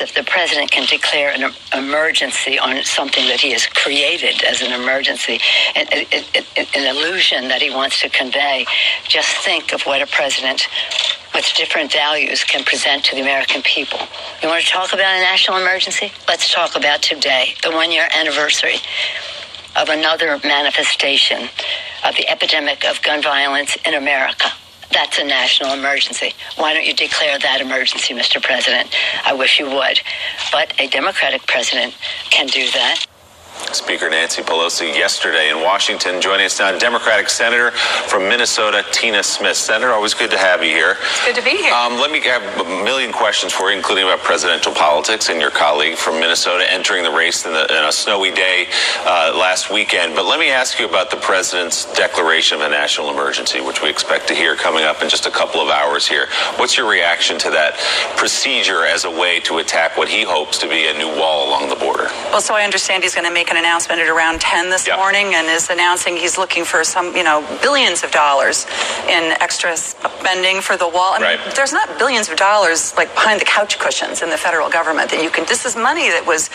if the president can declare an emergency on something that he has created as an emergency, an illusion that he wants to convey, just think of what a president with different values can present to the American people. You want to talk about a national emergency? Let's talk about today, the one-year anniversary of another manifestation of the epidemic of gun violence in America. That's a national emergency. Why don't you declare that emergency, Mr. President? I wish you would. But a Democratic president can do that. Speaker Nancy Pelosi yesterday in Washington. Joining us now, Democratic Senator from Minnesota, Tina Smith. Senator, always good to have you here. It's good to be here. Let me have a million questions for you, including about presidential politics and your colleague from Minnesota entering the race in a snowy day last weekend. But let me ask you about the president's declaration of a national emergency, which we expect to hear coming up in just a couple of hours here. What's your reaction to that procedure as a way to attack what he hopes to be a new wall along the border? Well, so I understand he's going to make an announcement at around 10 this morning, and is announcing he's looking for some, billions of dollars in extra spending for the wall. I mean, there's not billions of dollars like behind the couch cushions in the federal government that you can. This is money that was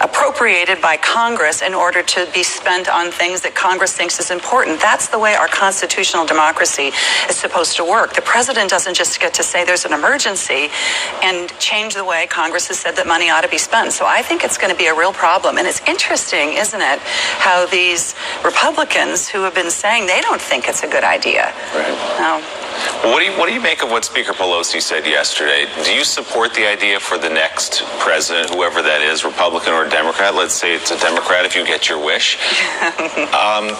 appropriated by Congress in order to be spent on things that Congress thinks is important. That's the way our constitutional democracy is supposed to work. The president doesn't just get to say there's an emergency and change the way Congress has said that money ought to be spent. So I think it's going to be a real problem. And it's interesting, isn't it, how these Republicans who have been saying they don't think it's a good idea. What do you make of what Speaker Pelosi said yesterday? Do you support the idea for the next president, whoever that is, Republican or Democrat? Let's say it's a Democrat if you get your wish.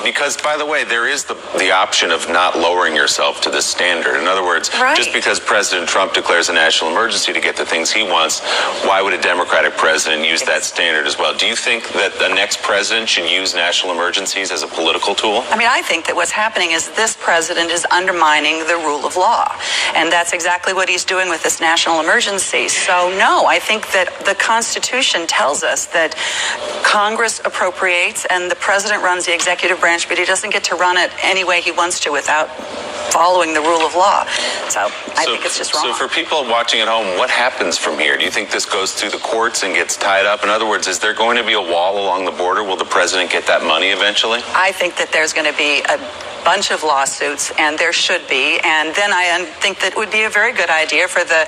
Because, by the way, there is the option of not lowering yourself to this standard. In other words, just because President Trump declares a national emergency to get the things he wants, why would a Democratic president use that standard as well? Do you think that the next president should use national emergencies as a political tool? I mean, I think that what's happening is this president is undermining the rule of law. And that's exactly what he's doing with this national emergency. So, no, I think that the Constitution tells us that Congress appropriates and the president runs the executive branch, but he doesn't get to run it any way he wants to without following the rule of law. So I think it's just wrong. So for people watching at home, what happens from here? Do you think this goes through the courts and gets tied up? In other words, is there going to be a wall along the border? Will the president get that money eventually? I think that there's going to be a bunch of lawsuits, and there should be. And then I think that it would be a very good idea for the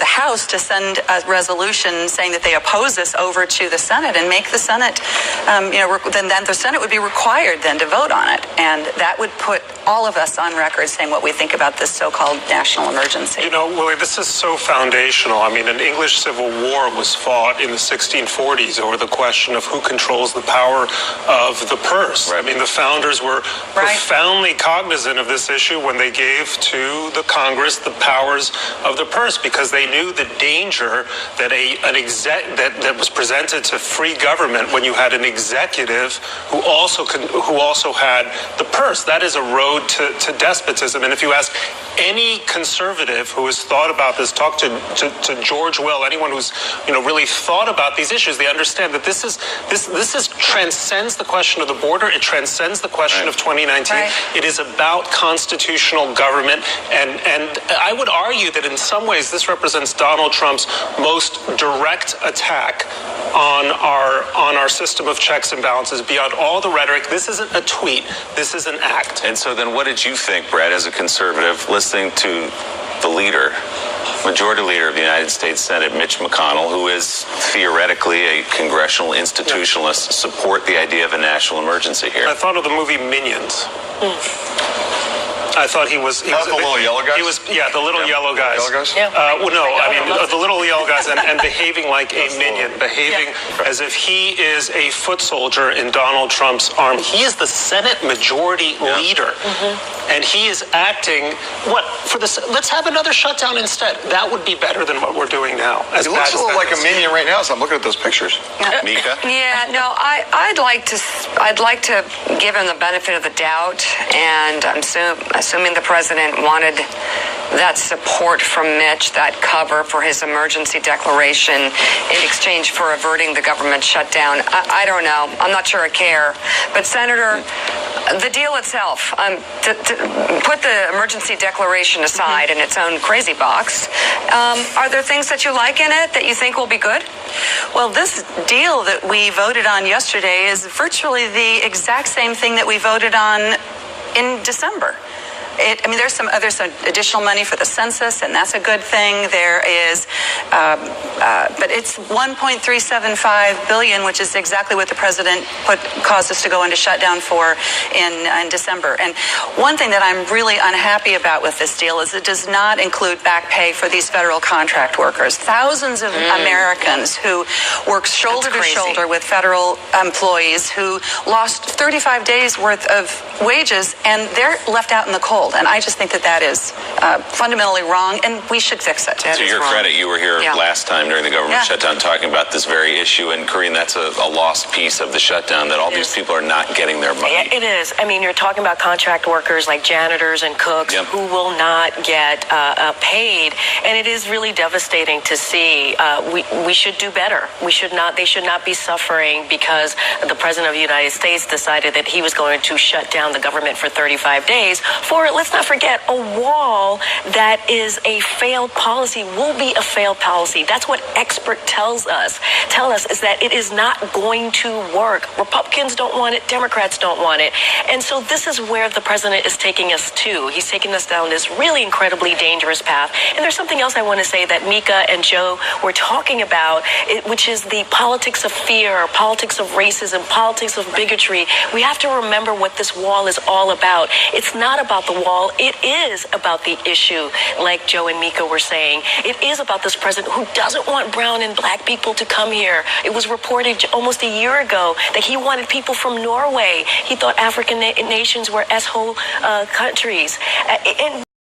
House to send a resolution saying that they oppose this over to the Senate and make the Senate, then the Senate would be required then to vote on it. And that would put all of us on record saying what we think about this so-called national emergency. Willie, this is so foundational. I mean, an English Civil War was fought in the 1640s over the question of who controls the power of the purse. I mean, the founders were profoundly cognizant of this issue when they gave to the Congress the powers of the purse, because they knew the danger that that was presented to free government when you had an executive who also had the purse. That is a road to despotism. And if you ask any conservative who has thought about this, talk to George Will, anyone who's really thought about these issues, they understand that this transcends the question of the border. It transcends the question of 2019. It is about constitutional government, and I would argue that in some ways this represents Donald Trump's most direct attack on our system of checks and balances. Beyond all the rhetoric, this isn't a tweet. This is an act. And so then what did you think, Brad, as a conservative, listening to the Majority Leader of the United States Senate, Mitch McConnell, who is theoretically a congressional institutionalist, support the idea of a national emergency here? I thought of the movie Minions. I thought he was the little yellow guys? The little yellow guys. The little yellow guys, and behaving like a minion, behaving as if he is a foot soldier in Donald Trump's arm. He is the Senate Majority Leader, and he is acting let's have another shutdown instead. That would be better than what we're doing now. He looks a little like a minion right now, so I'm looking at those pictures. Mika? Yeah, no, I'd like to give him the benefit of the doubt, and I'm assuming the president wanted that support from Mitch, that cover for his emergency declaration in exchange for averting the government shutdown. I don't know. I'm not sure I care. But, Senator, the deal itself, to put the emergency declaration aside in its own crazy box, are there things that you like in it that you think will be good? Well, this deal that we voted on yesterday is virtually the exact same thing that we voted on in December. There's some additional money for the census, and that's a good thing. There is, but it's $1.375 billion, which is exactly what the president caused us to go into shutdown for in December. And one thing that I'm really unhappy about with this deal is it does not include back pay for these federal contract workers. Thousands of Americans who work shoulder to shoulder with federal employees who lost 35 days worth of wages, and they're left out in the cold. And I just think that is fundamentally wrong, and we should fix it. To your credit, you were here last time during the government shutdown talking about this very issue. And, Corinne, that's a lost piece of the shutdown, that all these people are not getting their money. It is. I mean, you're talking about contract workers like janitors and cooks who will not get paid. And it is really devastating to see. We should do better. They should not be suffering because the President of the United States decided that he was going to shut down the government for 35 days for, let's not forget, a wall that is a failed policy, will be a failed policy. That's what experts tell us is that it is not going to work. Republicans don't want it. Democrats don't want it. And so this is where the president is taking us to. He's taking us down this really incredibly dangerous path. And there's something else I want to say that Mika and Joe were talking about, which is the politics of fear, politics of racism, politics of bigotry. We have to remember what this wall is all about. It's not about the wall. It is about the issue, like Joe and Mika were saying. It is about this president who doesn't want brown and black people to come here. It was reported almost a year ago that he wanted people from Norway. He thought African nations were S-hole countries. And